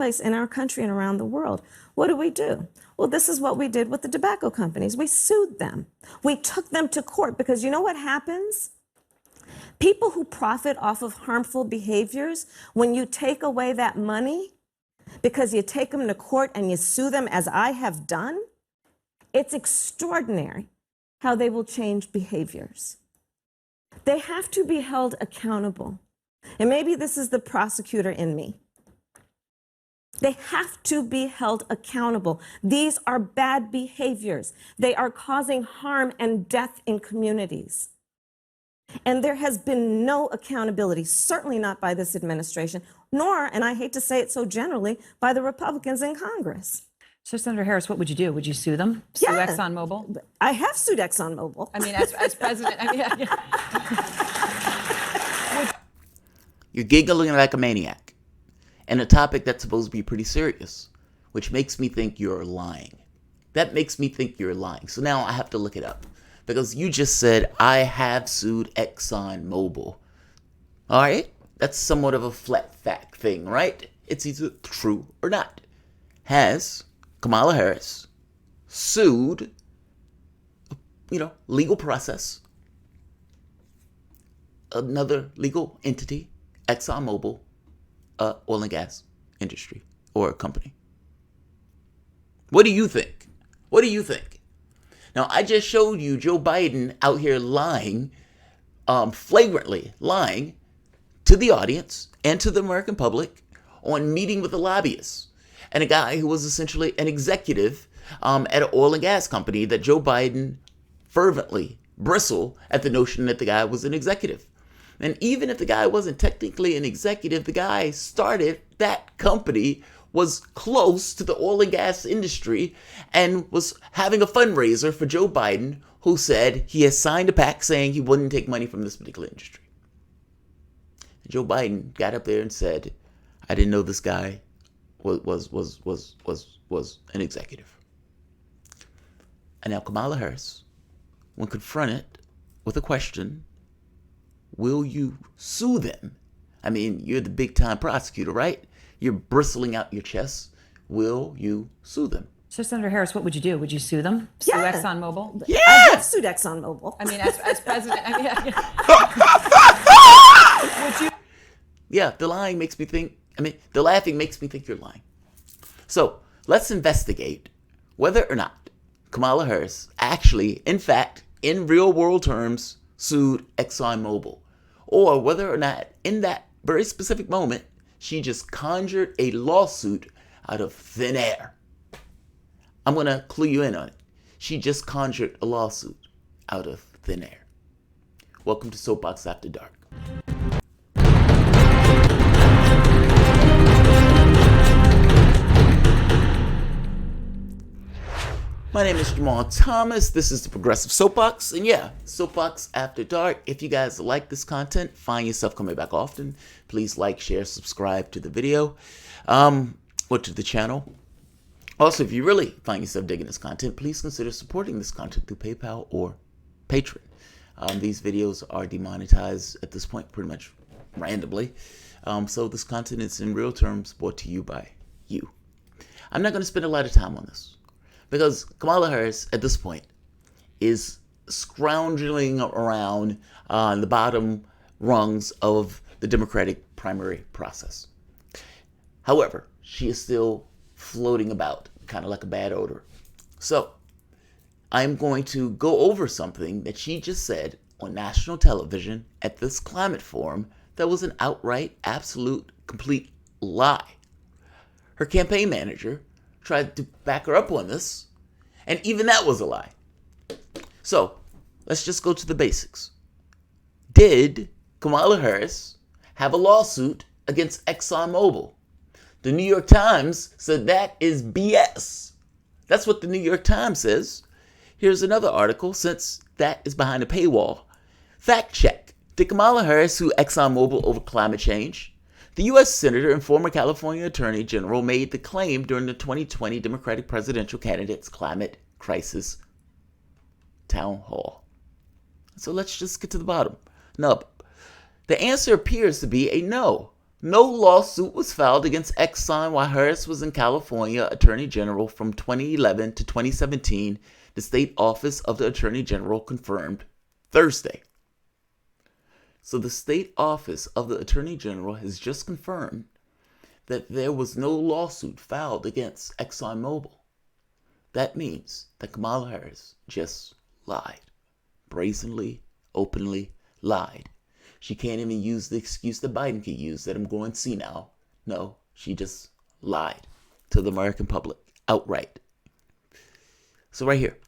place in our country and around the world. What do? Well, this is what we did with the tobacco companies. We sued them. We took them to court because you know what happens? People who profit off of harmful behaviors, when you take away that money because you take them to court and you sue them, as I have done, it's extraordinary how they will change behaviors. They have to be held accountable. And maybe this is the prosecutor in me. They have to be held accountable. These are bad behaviors. They are causing harm and death in communities. And there has been no accountability, certainly not by this administration, nor, and I hate to say it so generally, by the Republicans in Congress. So, Senator Harris, what would you do? Would you sue them? Sue ExxonMobil? I have sued ExxonMobil. I mean, as president, I mean, You're giggling like a maniac. And a topic that's supposed to be pretty serious, which makes me think you're lying. That makes me think you're lying. So now I have to look it up. Because you just said, I have sued ExxonMobil. All right? That's somewhat of a flat fact thing, right? It's either true or not. Has Kamala Harris sued, legal process, another legal entity, ExxonMobil, oil and gas industry or company? What do you think? What do you think? Now, I just showed you Joe Biden out here lying, flagrantly lying to the audience and to the American public on meeting with a lobbyist and a guy who was essentially an executive at an oil and gas company that Joe Biden fervently bristled at the notion that the guy was an executive. And even if the guy wasn't technically an executive, the guy started that company, was close to the oil and gas industry, and was having a fundraiser for Joe Biden, who said he has signed a pact saying he wouldn't take money from this particular industry. And Joe Biden got up there and said, I didn't know this guy was an executive. And now Kamala Harris, when confronted with a question, will you sue them? I mean, you're the big time prosecutor, right? You're bristling out your chest. Will you sue them? So, Senator Harris, what would you do? Would you sue them? Sue ExxonMobil? Yeah! I have sued ExxonMobil. I mean, as president, I mean, would you? Yeah, the lying makes me think, the laughing makes me think you're lying. So, let's investigate whether or not Kamala Harris actually, in fact, in real world terms, sued ExxonMobil, or whether or not in that very specific moment she just conjured a lawsuit out of thin air. I'm going to clue you in on it. She just conjured a lawsuit out of thin air. Welcome to Soapbox After Dark. My name is Jamarl Thomas. This is the Progressive Soapbox. And yeah, Soapbox After Dark. If you guys like this content, find yourself coming back often, please like, share, subscribe to the video, or to the channel. Also, if you really find yourself digging this content, please consider supporting this content through PayPal or Patreon. These videos are demonetized at this point pretty much randomly. So this content is in real terms brought to you by you. I'm not going to spend a lot of time on this, because Kamala Harris, at this point, is scrounging around the bottom rungs of the Democratic primary process. However, she is still floating about, kind of like a bad odor. So, I'm going to go over something that she just said on national television at this climate forum that was an outright, absolute, complete lie. Her campaign manager tried to back her up on this, and even that was a lie. So, let's just go to the basics. Did Kamala Harris have a lawsuit against ExxonMobil? The New York Times said that is BS. That's what the New York Times says. Here's another article, since that is behind a paywall. Fact check. Did Kamala Harris sue ExxonMobil over climate change? The U.S. Senator and former California Attorney General made the claim during the 2020 Democratic presidential candidate's climate crisis town hall. So let's just get to the bottom. No, the answer appears to be a no. No lawsuit was filed against Exxon while Harris was in California Attorney General from 2011 to 2017, the state office of the Attorney General confirmed Thursday. So the state office of the Attorney General has just confirmed that there was no lawsuit filed against ExxonMobil. That means that Kamala Harris just lied. Brazenly, openly lied. She can't even use the excuse that Biden could use, that I'm going senile. No, she just lied to the American public outright. So right here.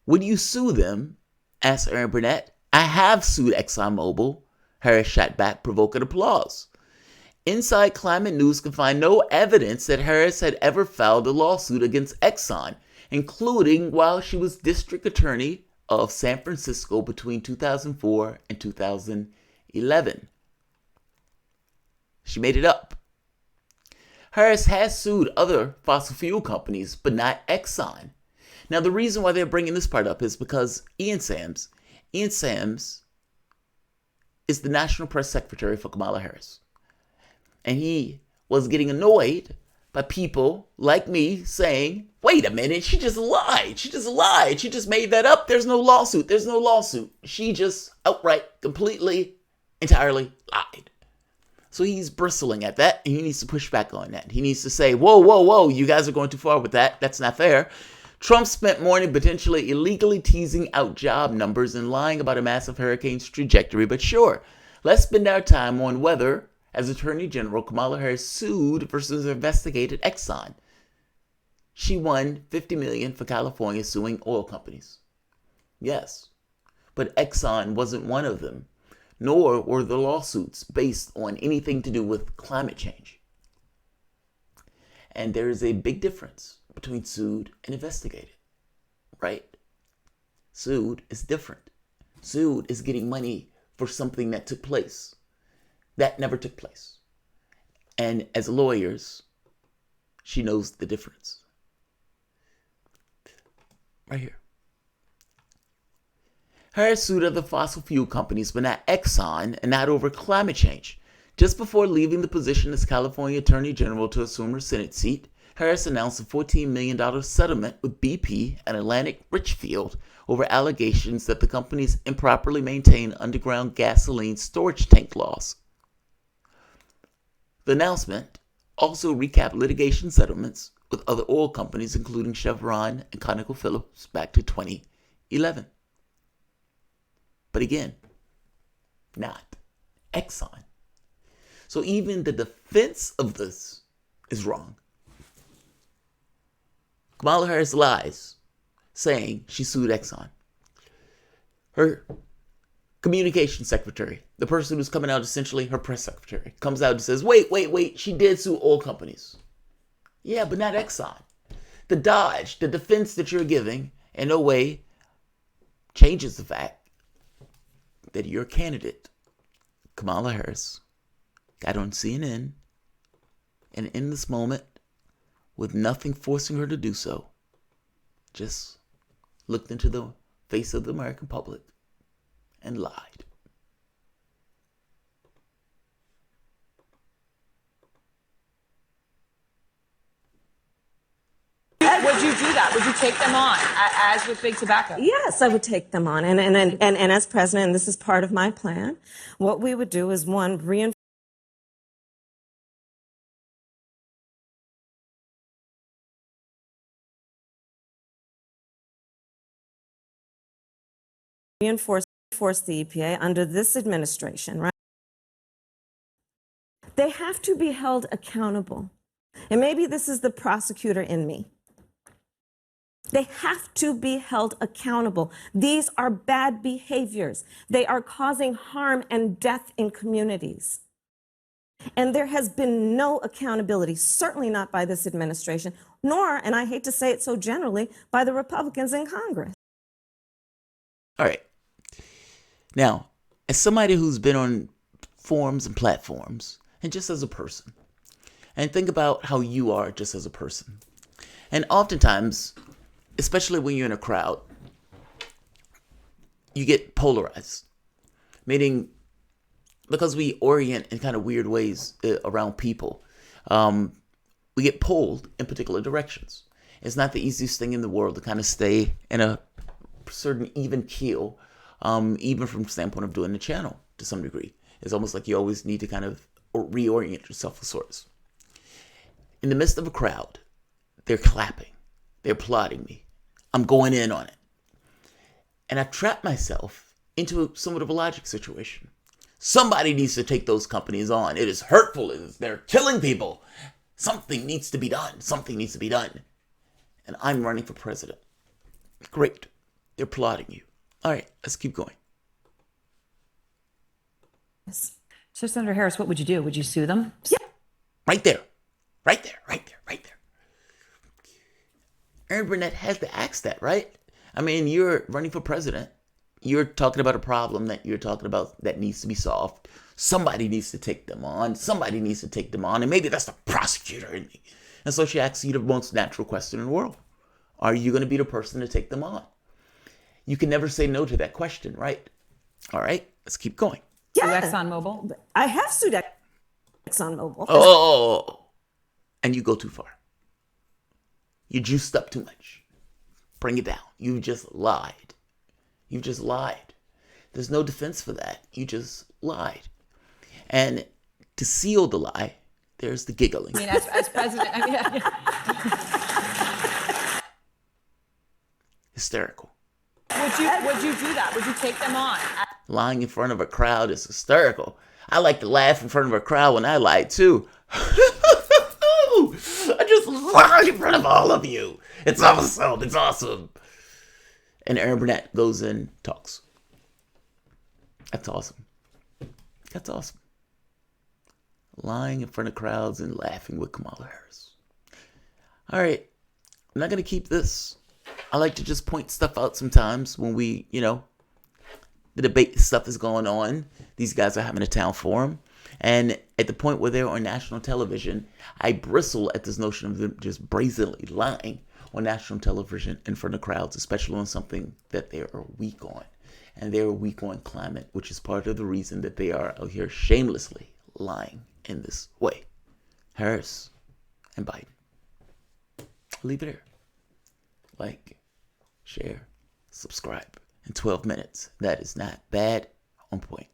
Would you sue them? Asked Aaron Burnett. I have sued ExxonMobil. Harris shot back, provoking applause. Inside Climate News could find no evidence that Harris had ever filed a lawsuit against Exxon, including while she was district attorney of San Francisco between 2004 and 2011. She made it up. Harris has sued other fossil fuel companies, but not Exxon. Now, the reason why they're bringing this part up is because Ian Sams is the National Press Secretary for Kamala Harris. And he was getting annoyed by people like me saying, wait a minute, she just lied. She just made that up. There's no lawsuit. She just outright, completely, entirely lied. So he's bristling at that, and he needs to push back on that. He needs to say, whoa, you guys are going too far with that. That's not fair. Trump spent morning potentially illegally teasing out job numbers and lying about a massive hurricane's trajectory. But sure, let's spend our time on whether, as Attorney General, Kamala Harris sued versus investigated Exxon. She won $50 million for California suing oil companies. Yes, but Exxon wasn't one of them, nor were the lawsuits based on anything to do with climate change. And there is a big difference between sued and investigated, right? Sued is different. Sued is getting money for something that took place. That never took place. And as lawyers, she knows the difference. Right here. Harris sued other fossil fuel companies, but not Exxon, and not over climate change. Just before leaving the position as California Attorney General to assume her Senate seat, Harris announced a $14 million settlement with BP and Atlantic Richfield over allegations that the companies improperly maintained underground gasoline storage tank laws. The announcement also recapped litigation settlements with other oil companies, including Chevron and ConocoPhillips, back to 2011. But again, not Exxon. So even the defense of this is wrong. Kamala Harris lies, saying she sued Exxon. Her communication secretary, the person who's coming out, essentially her press secretary, comes out and says, wait, she did sue oil companies. Yeah, but not Exxon. The dodge, the defense that you're giving, in no way changes the fact that your candidate, Kamala Harris, got on CNN, and in this moment, with nothing forcing her to do so, just looked into the face of the American public and lied. Would you do that? Would you take them on, as with Big Tobacco? Yes, I would take them on. And as president, and this is part of my plan, what we would do is, one, reinforce the EPA under this administration, right? They have to be held accountable. And maybe this is the prosecutor in me. They have to be held accountable. These are bad behaviors. They are causing harm and death in communities. And there has been no accountability, certainly not by this administration, nor, and I hate to say it so generally, by the Republicans in Congress. All right. Now, as somebody who's been on forums and platforms, and just as a person, and think about how you are just as a person. And oftentimes, especially when you're in a crowd, you get polarized. Meaning, because we orient in kind of weird ways around people, we get pulled in particular directions. It's not the easiest thing in the world to kind of stay in a certain even keel, even from the standpoint of doing the channel to some degree. It's almost like you always need to kind of reorient yourself of sorts. In the midst of a crowd, they're clapping, they're applauding me. I'm going in on it. And I've trapped myself into somewhat of a logic situation. Somebody needs to take those companies on. It is hurtful. They're killing people. Something needs to be done. Something needs to be done. And I'm running for president. Great. They're applauding you. All right, let's keep going. So, Senator Harris, what would you do? Would you sue them? Yeah. Right there. Right there. Right there. Right there. Aaron Burnett has to ask that, right? I mean, you're running for president. You're talking about a problem that you're talking about that needs to be solved. Somebody needs to take them on. Somebody needs to take them on. And maybe that's the prosecutor in me. And so she asks you the most natural question in the world. Are you going to be the person to take them on? You can never say no to that question, right? All right, let's keep going. Yeah. Sue ExxonMobil? I have sued ExxonMobil. Oh, and you go too far. You juiced up too much. Bring it down. You just lied. You just lied. There's no defense for that. You just lied. And to seal the lie, there's the giggling. I mean, as president, I mean, Hysterical. would you do that? Would you take them on? Lying in front of a crowd is hysterical. I like to laugh in front of a crowd when I lie too. I just lied in front of all of you. It's awesome. It's awesome. And Aaron Burnett goes in, talks. That's awesome. That's awesome. Lying in front of crowds and laughing with Kamala Harris. All right. I'm not going to keep this. I like to just point stuff out sometimes when we, the debate stuff is going on. These guys are having a town forum. And at the point where they're on national television, I bristle at this notion of them just brazenly lying on national television in front of crowds, especially on something that they are weak on. And they're weak on climate, which is part of the reason that they are out here shamelessly lying in this way. Harris and Biden. I'll leave it here. Like, share, subscribe. In 12 minutes. That is not bad. On point.